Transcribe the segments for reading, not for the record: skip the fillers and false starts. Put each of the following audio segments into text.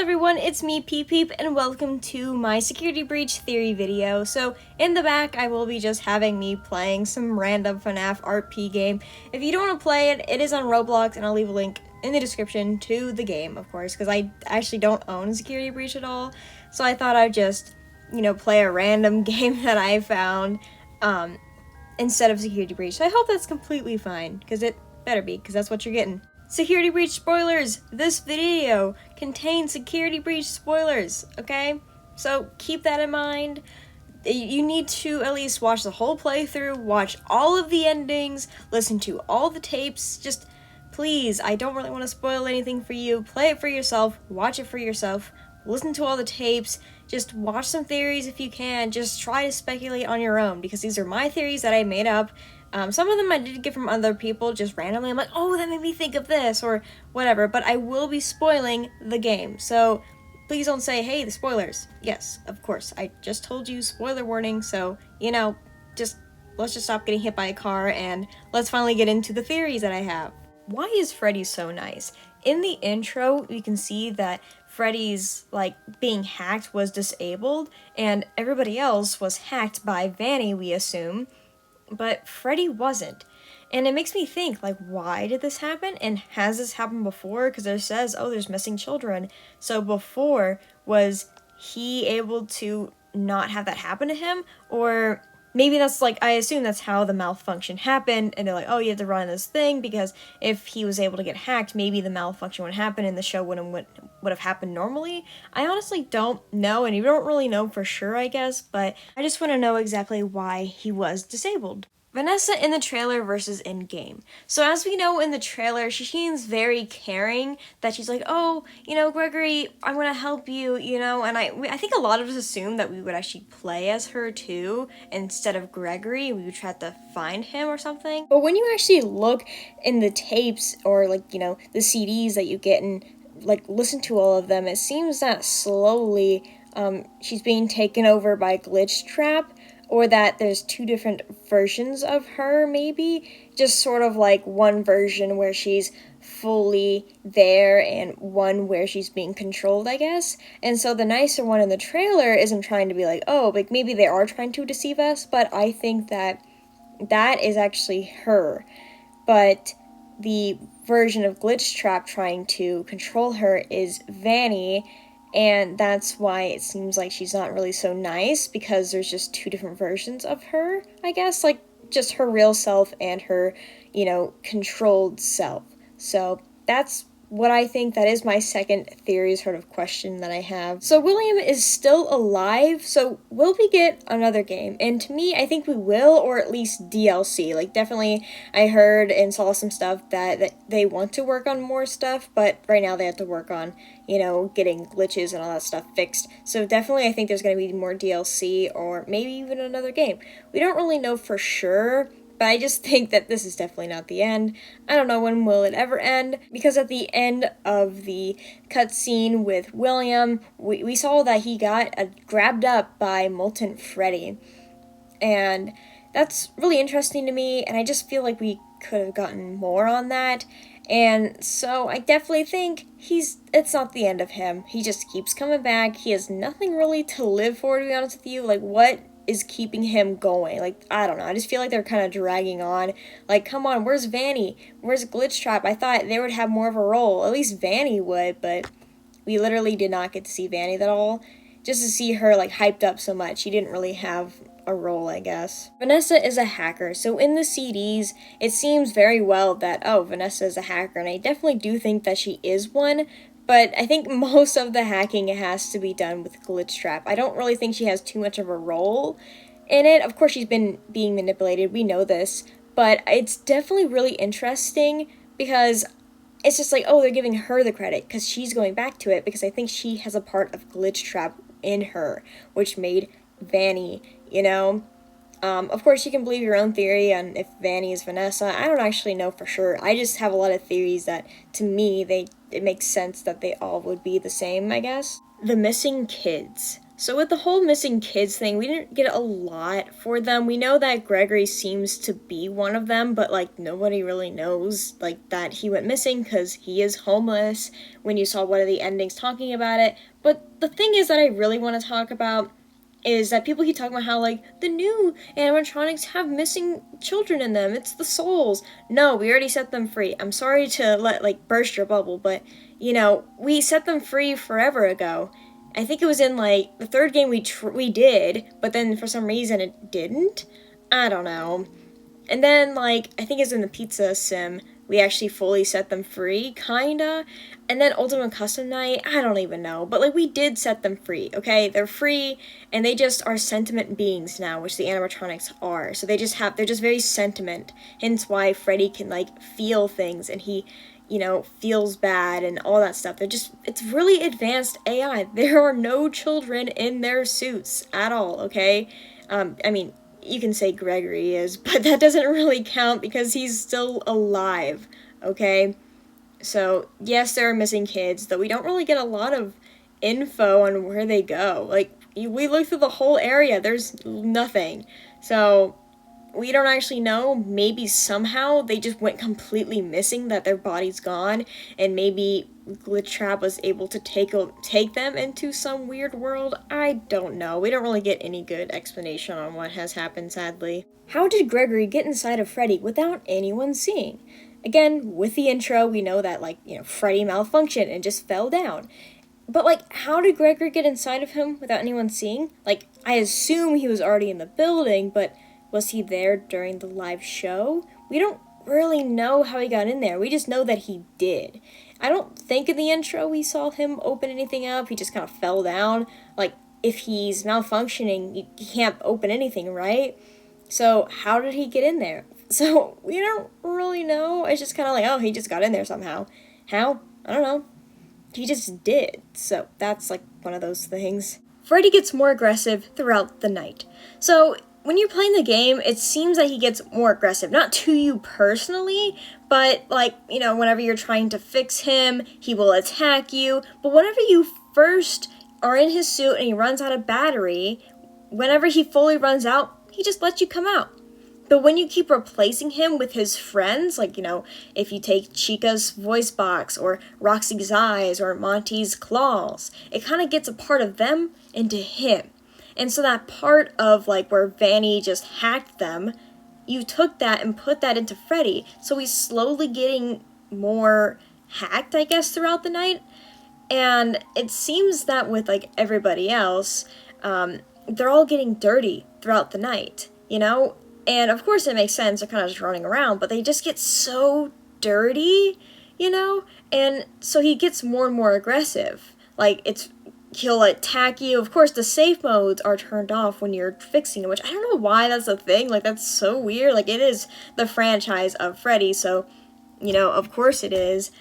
everyone, it's me, Peep, and welcome to my security breach theory video. So, in the back, I will be just having me playing some random FNAF RP game. If you don't want to play it, it is on Roblox, and I'll leave a link in the description to the game, of course, because I actually don't own security breach at all. So I thought I'd just, play a random game that I found, instead of security breach. So I hope that's completely fine, because it better be, because that's what you're getting. Security breach spoilers! This video contains security breach spoilers, okay? So keep that in mind. You need to at least watch the whole playthrough, watch all of the endings, listen to all the tapes. Just please, I don't really want to spoil anything for you. Play it for yourself, watch it for yourself, listen to all the tapes, just watch some theories if you can. Just try to speculate on your own, because these are my theories that I made up. Some of them I did get from other people, just randomly. I'm like, oh, that made me think of this, or whatever. But I will be spoiling the game, so please don't say, hey, the spoilers. Yes, of course, I just told you, spoiler warning, so, let's just stop getting hit by a car, and let's finally get into the theories that I have. Why is Freddy so nice? In the intro, you can see that Freddy's, being hacked was disabled, and everybody else was hacked by Vanny, we assume. But Freddy wasn't. And it makes me think, why did this happen? And has this happened before? Because it says, oh, there's missing children. So before, was he able to not have that happen to him? Or maybe that's I assume that's how the malfunction happened. And they're like, oh, you have to run this thing. Because if he was able to get hacked, maybe the malfunction would happen and the show would have happened normally. I honestly don't know, and you don't really know for sure, I guess, but I just want to know exactly why he was disabled. Vanessa in the trailer versus in-game. So as we know in the trailer, she seems very caring, that she's like, oh, Gregory, I'm gonna help you, and I think a lot of us assumed that we would actually play as her too, instead of Gregory. We would try to find him or something. But when you actually look in the tapes, or the CDs that you get and listen to all of them, it seems that slowly she's being taken over by Glitch Trap, or that there's two different versions of her, maybe. Just sort of one version where she's fully there and one where she's being controlled, I guess. And so the nicer one in the trailer isn't trying to be maybe they are trying to deceive us, but I think that is actually her. But the version of Glitch Trap trying to control her is Vanny, and that's why it seems like she's not really so nice, because there's just two different versions of her, I guess, just her real self and her, controlled self. So that's what I think. That is my second theory sort of question that I have. So William is still alive, so will we get another game? And to me, I think we will, or at least DLC. Definitely, I heard and saw some stuff that they want to work on more stuff, but right now they have to work on, getting glitches and all that stuff fixed. So definitely I think there's going to be more DLC, or maybe even another game. We don't really know for sure, but I just think that this is definitely not the end. I don't know when will it ever end, because at the end of the cutscene with William, we saw that he got grabbed up by Molten Freddy. And that's really interesting to me, and I just feel like we could have gotten more on that. And so I definitely think it's not the end of him. He just keeps coming back. He has nothing really to live for, to be honest with you. What is keeping him going? I don't know. I just feel like they're kind of dragging on. Come on, where's Vanny? Where's Glitch Trap? I thought they would have more of a role. At least Vanny would, but we literally did not get to see Vanny at all. Just to see her, hyped up so much. She didn't really have a role, I guess. Vanessa is a hacker, so in the CDs, it seems very well that, oh, Vanessa is a hacker, and I definitely do think that she is one. But I think most of the hacking has to be done with Glitch Trap. I don't really think she has too much of a role in it. Of course, she's been being manipulated. We know this. But it's definitely really interesting, because it's just oh, they're giving her the credit because she's going back to it, because I think she has a part of Glitch Trap in her, which made Vanny, Of course, you can believe your own theory on if Vanny is Vanessa. I don't actually know for sure. I just have a lot of theories that, to me, it makes sense that they all would be the same, I guess. The missing kids. So with the whole missing kids thing, we didn't get a lot for them. We know that Gregory seems to be one of them, but like nobody really knows like that he went missing because he is homeless when you saw one of the endings talking about it. But the thing is that I really want to talk about is that people keep talking about how like the new animatronics have missing children in them. It's the souls. No, we already set them free. I'm sorry to burst your bubble, but we set them free forever ago. I think it was in like the third game we did, but then for some reason it didn't. I don't know. And then like I think it's in the pizza sim we actually fully set them free, kinda. And then Ultimate Custom Night, I don't even know. But like we did set them free, okay? They're free and they just are sentiment beings now, which the animatronics are. So they're just very sentiment. Hence why Freddy can like feel things and he feels bad and all that stuff. It's really advanced AI. There are no children in their suits at all, okay? I mean, you can say Gregory is, but that doesn't really count because he's still alive, okay? So, yes, there are missing kids, though we don't really get a lot of info on where they go. Like, we look through the whole area, there's nothing. So, we don't actually know. Maybe somehow they just went completely missing, that their body's gone, and maybe Glitchtrap was able to take them into some weird world. I don't know. We don't really get any good explanation on what has happened, sadly. How did Gregory get inside of Freddy without anyone seeing? Again, with the intro, we know that, Freddy malfunctioned and just fell down. But, how did Gregory get inside of him without anyone seeing? I assume he was already in the building, but was he there during the live show? We don't really know how he got in there. We just know that he did. I don't think in the intro we saw him open anything up. He just kind of fell down. If he's malfunctioning, you can't open anything, right? So how did he get in there? So we don't really know. It's just kind of oh, he just got in there somehow. How? I don't know. He just did. So that's one of those things. Freddy gets more aggressive throughout the night. So when you're playing the game, it seems that he gets more aggressive. Not to you personally, but whenever you're trying to fix him, he will attack you. But whenever you first are in his suit and he runs out of battery, whenever he fully runs out, he just lets you come out. But when you keep replacing him with his friends, if you take Chica's voice box or Roxy's eyes or Monty's claws, it kind of gets a part of them into him. And so that part of where Vanny just hacked them, you took that and put that into Freddy. So he's slowly getting more hacked, I guess, throughout the night. And it seems that with everybody else, they're all getting dirty throughout the night, And of course it makes sense, they're kind of just running around, but they just get so dirty, And so he gets more and more aggressive. He'll attack you. Of course, the safe modes are turned off when you're fixing it, which I don't know why that's a thing. That's so weird. It is the franchise of Freddy, so, of course it is.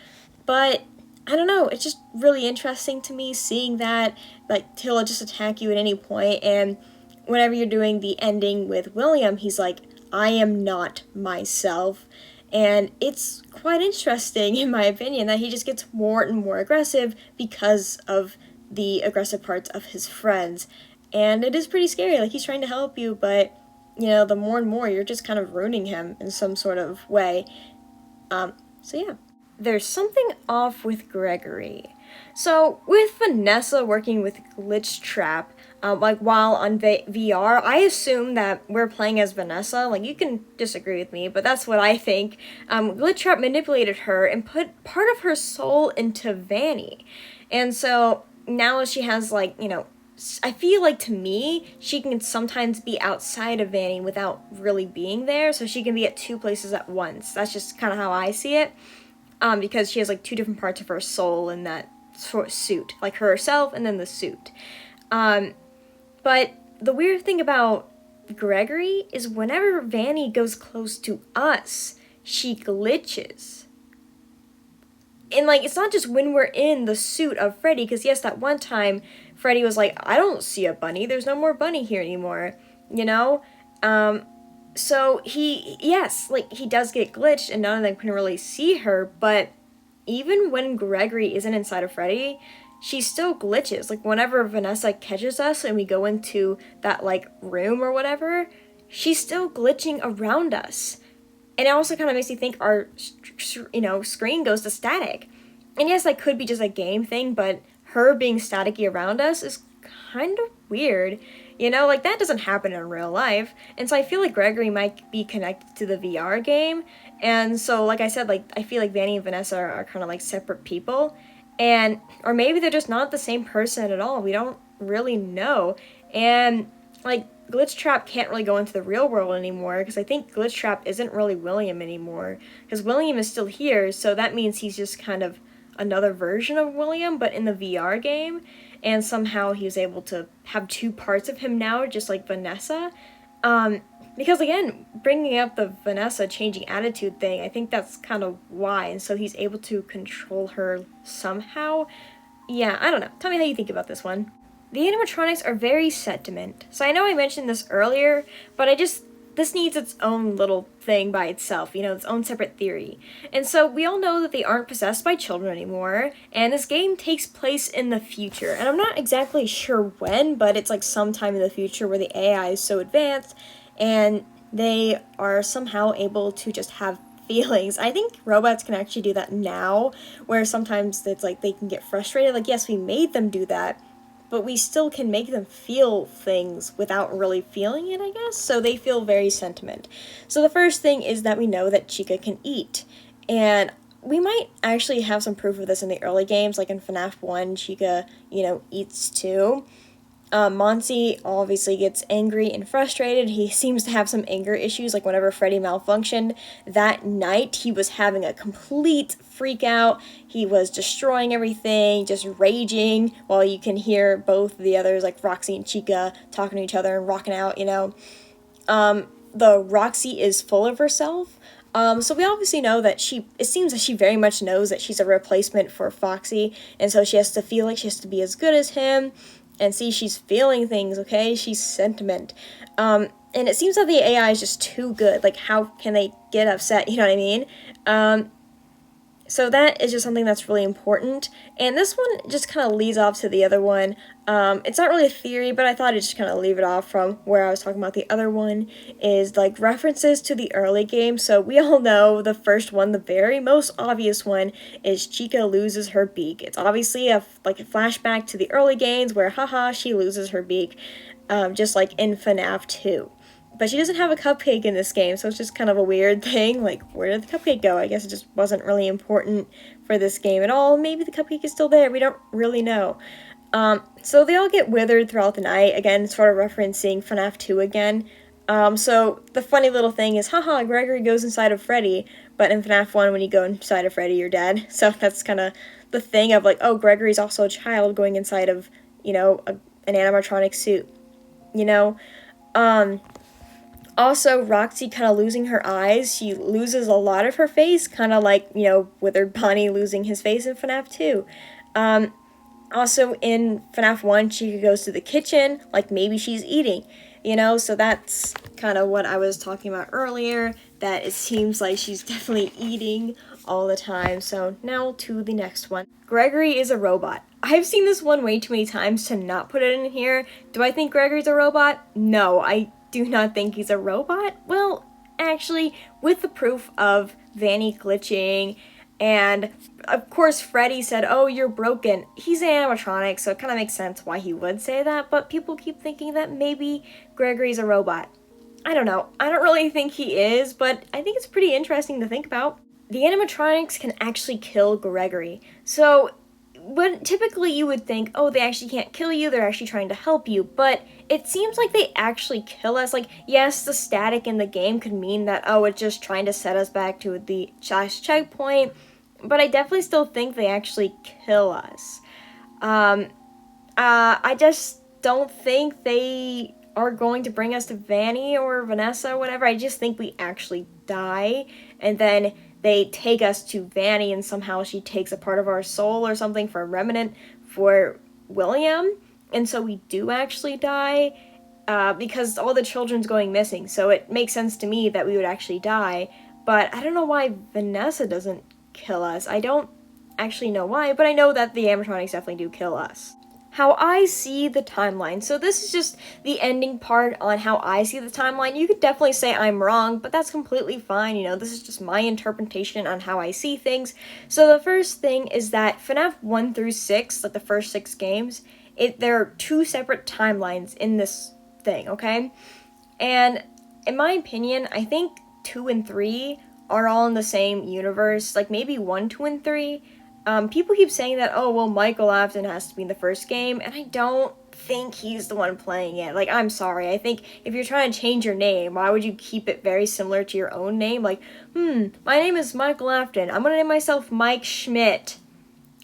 But, I don't know, it's just really interesting to me seeing that, he'll just attack you at any point, and whenever you're doing the ending with William, he's I am not myself. And it's quite interesting, in my opinion, that he just gets more and more aggressive because of the aggressive parts of his friends. And it is pretty scary. He's trying to help you, but, the more and more, you're just kind of ruining him in some sort of way. So yeah. There's something off with Gregory. So, with Vanessa working with Glitchtrap, while on VR, I assume that we're playing as Vanessa. You can disagree with me, but that's what I think. Glitchtrap manipulated her and put part of her soul into Vanny. And so, now she has, I feel to me, she can sometimes be outside of Vanny without really being there, so she can be at two places at once. That's just kind of how I see it. Because she has two different parts of her soul in that sort of suit, herself and then the suit. But the weird thing about Gregory is whenever Vanny goes close to us, she glitches. And it's not just when we're in the suit of Freddy, because yes, that one time Freddy was I don't see a bunny, there's no more bunny here anymore, So he does get glitched and none of them can really see her, but even when Gregory isn't inside of Freddy, she still glitches. Like, whenever Vanessa catches us and we go into that, like, room or whatever, she's still glitching around us. And it also kind of makes me think our, screen goes to static. And yes, that could be just a game thing, but her being staticky around us is kind of weird. Like, that doesn't happen in real life. And so I feel like Gregory might be connected to the VR game. And so, like I said, like, I feel like Vanny and Vanessa are kind of like separate people. Or maybe they're just not the same person at all. We don't really know. And, like, Glitch Trap can't really go into the real world anymore, because I think Glitch Trap isn't really William anymore, because William is still here, so that means he's just kind of another version of William, but in the VR game, and somehow he was able to have two parts of him now, just like Vanessa. Because again, bringing up the Vanessa changing attitude thing, I think that's kind of why, and so he's able to control her somehow. Yeah, I don't know. Tell me how you think about this one. The animatronics are very setiment. So I know I mentioned this earlier, but this needs its own little thing by itself, its own separate theory. And so we all know that they aren't possessed by children anymore, and this game takes place in the future. And I'm not exactly sure when, but it's like sometime in the future where the AI is so advanced, and they are somehow able to just have feelings. I think robots can actually do that now, where sometimes it's like they can get frustrated. Like, yes, we made them do that, but we still can make them feel things without really feeling it, I guess. So they feel very sentiment. So the first thing is that we know that Chica can eat. And we might actually have some proof of this in the early games, like in FNAF 1, Chica, eats too. Monty obviously gets angry and frustrated. He seems to have some anger issues, like whenever Freddy malfunctioned. That night, he was having a complete freak out. He was destroying everything, just raging, while you can hear both the others, like Roxy and Chica, talking to each other and rocking out, The Roxy is full of herself. So we obviously know that it seems that she very much knows that she's a replacement for Foxy, and so she has to feel like she has to be as good as him. And see, she's feeling things, okay? She's sentiment. And it seems that the AI is just too good. Like, how can they get upset? You know what I mean? So that is just something that's really important. And this one just kind of leads off to the other one. It's not really a theory, but I thought I'd just kind of leave it off from where I was talking about the other one, is like references to the early game. So we all know the first one, the very most obvious one, is Chica loses her beak. It's obviously a flashback to the early games where, haha, she loses her beak, just like in FNAF 2. But she doesn't have a cupcake in this game, so it's just kind of a weird thing. Like, where did the cupcake go? I guess it just wasn't really important for this game at all. Maybe the cupcake is still there. We don't really know. So they all get withered throughout the night. Again, sort of referencing FNAF 2 again. So the funny little thing is, haha, Gregory goes inside of Freddy. But in FNAF 1, when you go inside of Freddy, you're dead. So that's kind of the thing of like, oh, Gregory's also a child going inside of, an animatronic suit. Also, Roxy kind of losing her eyes. She loses a lot of her face, kind of like, Withered Bonnie losing his face in FNAF 2. Also, in FNAF 1, Chica goes to the kitchen, like maybe she's eating, So that's kind of what I was talking about earlier, that it seems like she's definitely eating all the time. So now to the next one. Gregory is a robot. I've seen this one way too many times to not put it in here. Do I think Gregory's a robot? No, I do not think he's a robot. Well, actually, with the proof of Vanny glitching, and of course Freddy said, oh, you're broken. He's an animatronic, so it kind of makes sense why he would say that, but people keep thinking that maybe Gregory's a robot. I don't know. I don't really think he is, but I think it's pretty interesting to think about. The animatronics can actually kill Gregory. So when typically you would think, oh, they actually can't kill you, they're actually trying to help you, but it seems like they actually kill us. Like, yes, the static in the game could mean that, oh, it's just trying to set us back to the checkpoint, but I definitely still think they actually kill us. I just don't think they are going to bring us to Vanny or Vanessa or whatever. I just think we actually die, and then they take us to Vanny, and somehow she takes a part of our soul or something for a remnant for William, and so we do actually die, because all the children's going missing, so it makes sense to me that we would actually die, but I don't know why Vanessa doesn't kill us. I don't actually know why, but I know that the animatronics definitely do kill us. How I see the timeline. So this is just the ending part on how I see the timeline. You could definitely say I'm wrong, but that's completely fine. You know, this is just my interpretation on how I see things. So the first thing is that FNAF 1 through 6, like the first 6 games, there are 2 separate timelines in this thing, okay? And in my opinion, I think 2 and 3 are all in the same universe, like maybe 1, 2, and 3. People keep saying that, oh, well, Michael Afton has to be in the first game, and I don't think he's the one playing it. Like, I'm sorry. I think if you're trying to change your name, why would you keep it very similar to your own name? Like, my name is Michael Afton. I'm gonna name myself Mike Schmidt.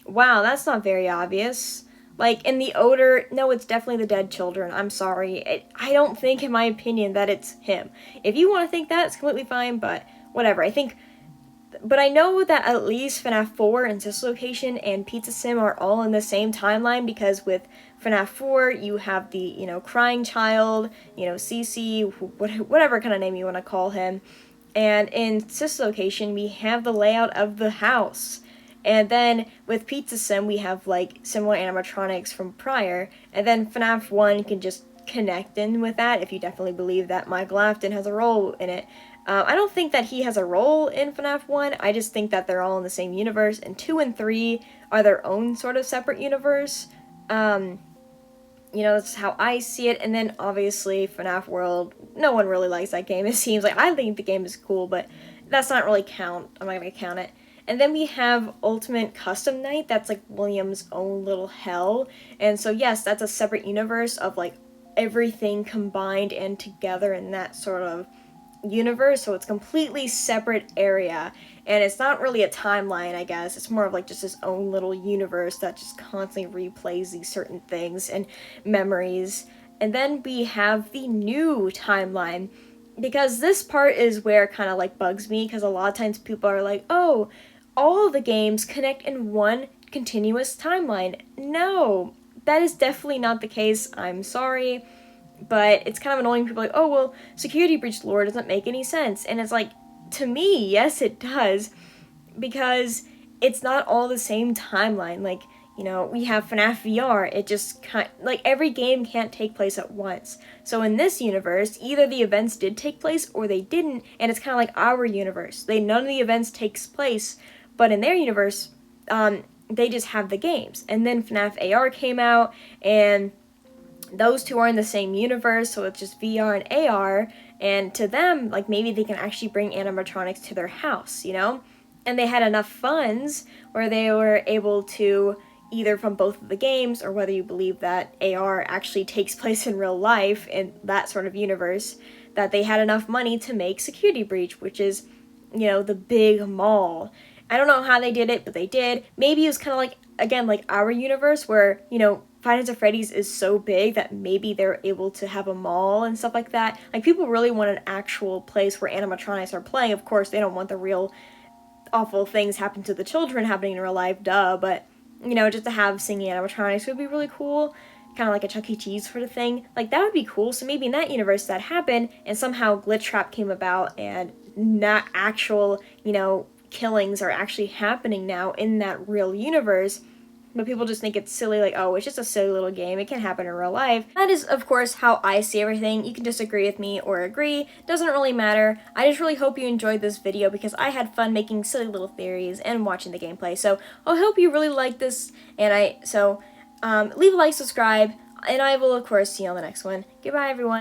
Wow, that's not very obvious. Like, in the odor, no, it's definitely the dead children. I'm sorry. I don't think, in my opinion, that it's him. If you want to think that, it's completely fine, but whatever. But I know that at least FNAF 4 and Sister Location and Pizza Sim are all in the same timeline, because with FNAF 4, you have the, crying child, CC, whatever kind of name you want to call him. And in Sister Location, we have the layout of the house. And then with Pizza Sim, we have like similar animatronics from prior. And then FNAF 1 can just connect in with that if you definitely believe that Michael Afton has a role in it. I don't think that he has a role in FNAF 1, I just think that they're all in the same universe, and 2 and 3 are their own sort of separate universe. That's how I see it. And then obviously FNAF World, no one really likes that game, it seems like. I think the game is cool, but that's not really count. I'm not gonna count it. And then we have Ultimate Custom Night, that's like William's own little hell. And so yes, that's a separate universe of like everything combined and together in that sort of universe, so it's completely separate area, and it's not really a timeline, I guess. It's more of like just its own little universe that just constantly replays these certain things and memories. And then we have the new timeline, because this part is where it kind of like bugs me, because a lot of times people are like, oh, all the games connect in one continuous timeline. No, that is definitely not the case. I'm sorry. But it's kind of annoying. People are like, oh, well, security breach lore doesn't make any sense. And it's like, to me, yes, it does. Because it's not all the same timeline. Like, we have FNAF VR. It just like every game can't take place at once. So in this universe, either the events did take place or they didn't. And it's kind of like our universe. None of the events takes place. But in their universe, they just have the games. And then FNAF AR came out, and those two are in the same universe, so it's just VR and AR, and to them, like, maybe they can actually bring animatronics to their house, And they had enough funds where they were able to, either from both of the games, or whether you believe that AR actually takes place in real life in that sort of universe, that they had enough money to make Security Breach, which is, the big mall. I don't know how they did it, but they did. Maybe it was kind of like, again, like our universe where, Five Nights at Freddy's is so big that maybe they're able to have a mall and stuff like that. Like, people really want an actual place where animatronics are playing. Of course, they don't want the real awful things happen to the children happening in real life, duh. But, just to have singing animatronics would be really cool. Kind of like a Chuck E. Cheese sort of thing. Like, that would be cool. So maybe in that universe that happened, and somehow Glitch Trap came about, and not actual, killings are actually happening now in that real universe. But people just think it's silly, like, oh, it's just a silly little game, it can happen in real life. That is, of course, how I see everything. You can disagree with me or agree, doesn't really matter. I just really hope you enjoyed this video, because I had fun making silly little theories and watching the gameplay. So I hope you really like this, and leave a like, subscribe, and I will, of course, see you on the next one. Goodbye, everyone.